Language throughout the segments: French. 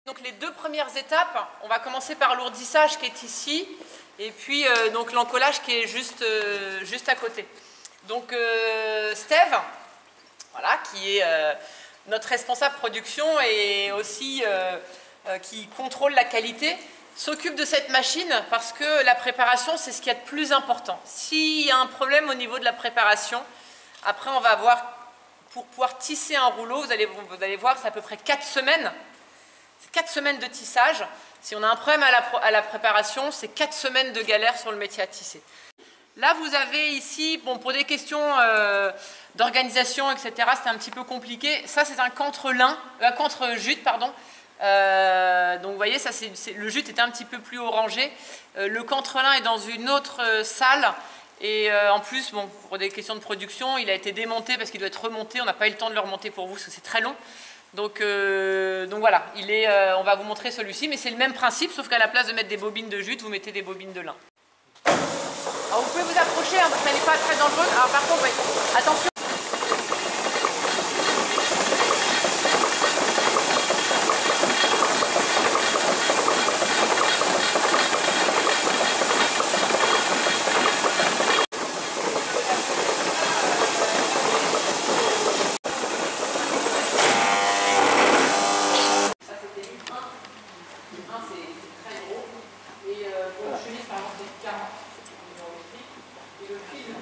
Donc les deux premières étapes, on va commencer par l'ourdissage qui est ici, et puis donc l'encollage qui est juste à côté. Donc Steve, voilà, qui est notre responsable production et aussi qui contrôle la qualité, s'occupe de cette machine parce que la préparation, c'est ce qu'il y a de plus important. S'il y a un problème au niveau de la préparation, après on va avoir, pour pouvoir tisser un rouleau, vous allez voir, c'est à peu près 4 semaines. C'est 4 semaines de tissage. Si on a un problème à la préparation, c'est 4 semaines de galère sur le métier à tisser. Là, vous avez ici, bon, pour des questions d'organisation, etc., c'était un petit peu compliqué. Ça, c'est un contre-jute, pardon. Donc, vous voyez, ça, le jute était un petit peu plus haut rangé. Le contre-lin est dans une autre salle. Et en plus, bon, pour des questions de production, il a été démonté parce qu'il doit être remonté. On n'a pas eu le temps de le remonter pour vous, parce que c'est très long. Donc voilà, on va vous montrer celui-ci, mais c'est le même principe, sauf qu'à la place de mettre des bobines de jute, vous mettez des bobines de lin. Alors vous pouvez vous approcher, hein, ça n'est pas très dangereux. Alors par contre, ouais, attention.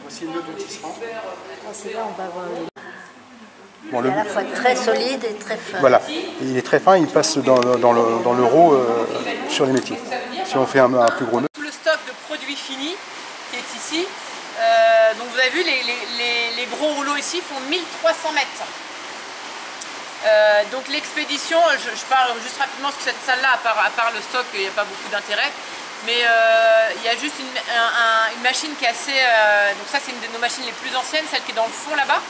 Voici le nœud de tisserand. C'est là on va avoir il est à la fois très solide et très fin. Voilà, il est très fin, il passe dans le row sur les métiers. Si on fait un plus gros nœud. Tout le stock de produits finis qui est ici. Donc vous avez vu, les gros rouleaux ici font 1300 mètres. Donc l'expédition, je parle juste rapidement parce que cette salle-là, à part le stock, il n'y a pas beaucoup d'intérêt. Mais il y a juste une machine qui est assez... donc ça, c'est une de nos machines les plus anciennes, celle qui est dans le fond là-bas.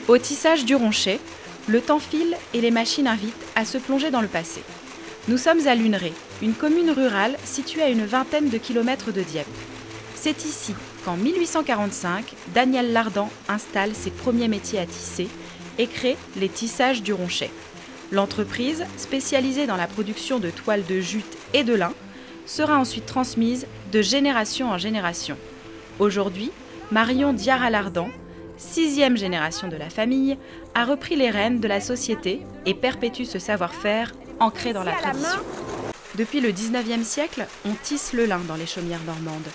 Au tissage du Ronchet, le temps file et les machines invitent à se plonger dans le passé. Nous sommes à Luneray, une commune rurale située à une vingtaine de kilomètres de Dieppe. C'est ici qu'en 1845, Daniel Lardan installe ses premiers métiers à tisser et crée les tissages du Ronchet. L'entreprise, spécialisée dans la production de toiles de jute et de lin, sera ensuite transmise de génération en génération. Aujourd'hui, Marion Diarra-Lardan, 6e génération de la famille, a repris les rênes de la société et perpétue ce savoir-faire ancré dans la tradition. Depuis le 19e siècle, on tisse le lin dans les chaumières normandes.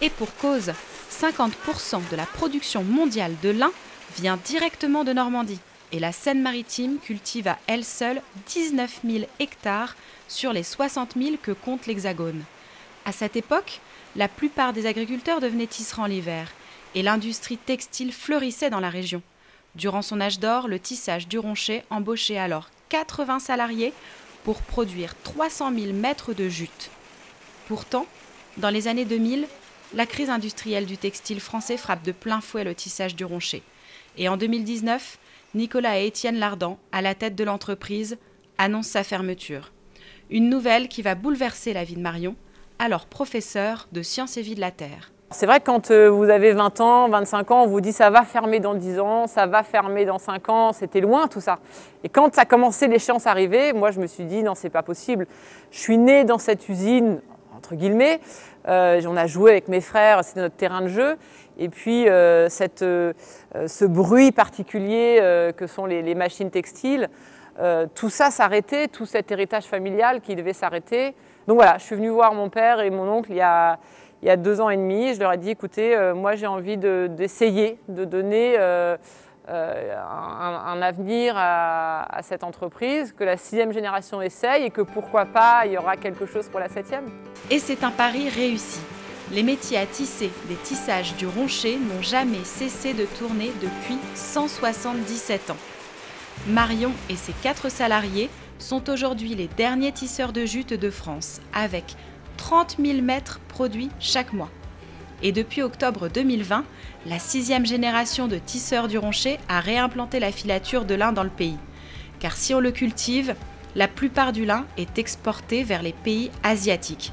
Et pour cause, 50% de la production mondiale de lin vient directement de Normandie. Et la Seine-Maritime cultive à elle seule 19 000 hectares sur les 60 000 que compte l'Hexagone. À cette époque, la plupart des agriculteurs devenaient tisserands l'hiver et l'industrie textile fleurissait dans la région. Durant son âge d'or, le tissage du Ronchet embauchait alors 80 salariés pour produire 300 000 mètres de jute. Pourtant, dans les années 2000, la crise industrielle du textile français frappe de plein fouet le tissage du Ronchet. Et en 2019, Nicolas et Étienne Lardan, à la tête de l'entreprise, annoncent sa fermeture. Une nouvelle qui va bouleverser la vie de Marion, alors professeur de sciences et vie de la Terre. C'est vrai que quand vous avez 20 ans, 25 ans, on vous dit ça va fermer dans 10 ans, ça va fermer dans 5 ans, c'était loin tout ça. Et quand ça a commencé, l'échéance arrivée, moi je me suis dit non, c'est pas possible. Je suis née dans cette usine, entre guillemets, on a joué avec mes frères, c'était notre terrain de jeu. Et puis ce bruit particulier que sont les machines textiles, tout ça s'arrêtait, tout cet héritage familial qui devait s'arrêter. Donc voilà, je suis venue voir mon père et mon oncle il y a 2 ans et demi. Je leur ai dit, écoutez, moi j'ai envie d'essayer de donner un avenir à cette entreprise, que la 6e génération essaye et que pourquoi pas, il y aura quelque chose pour la 7e. Et c'est un pari réussi. Les métiers à tisser des tissages du Ronchet n'ont jamais cessé de tourner depuis 177 ans. Marion et ses 4 salariés sont aujourd'hui les derniers tisseurs de jute de France, avec 30 000 mètres produits chaque mois. Et depuis octobre 2020, la 6e génération de tisseurs du Ronchet a réimplanté la filature de lin dans le pays. Car si on le cultive, la plupart du lin est exporté vers les pays asiatiques,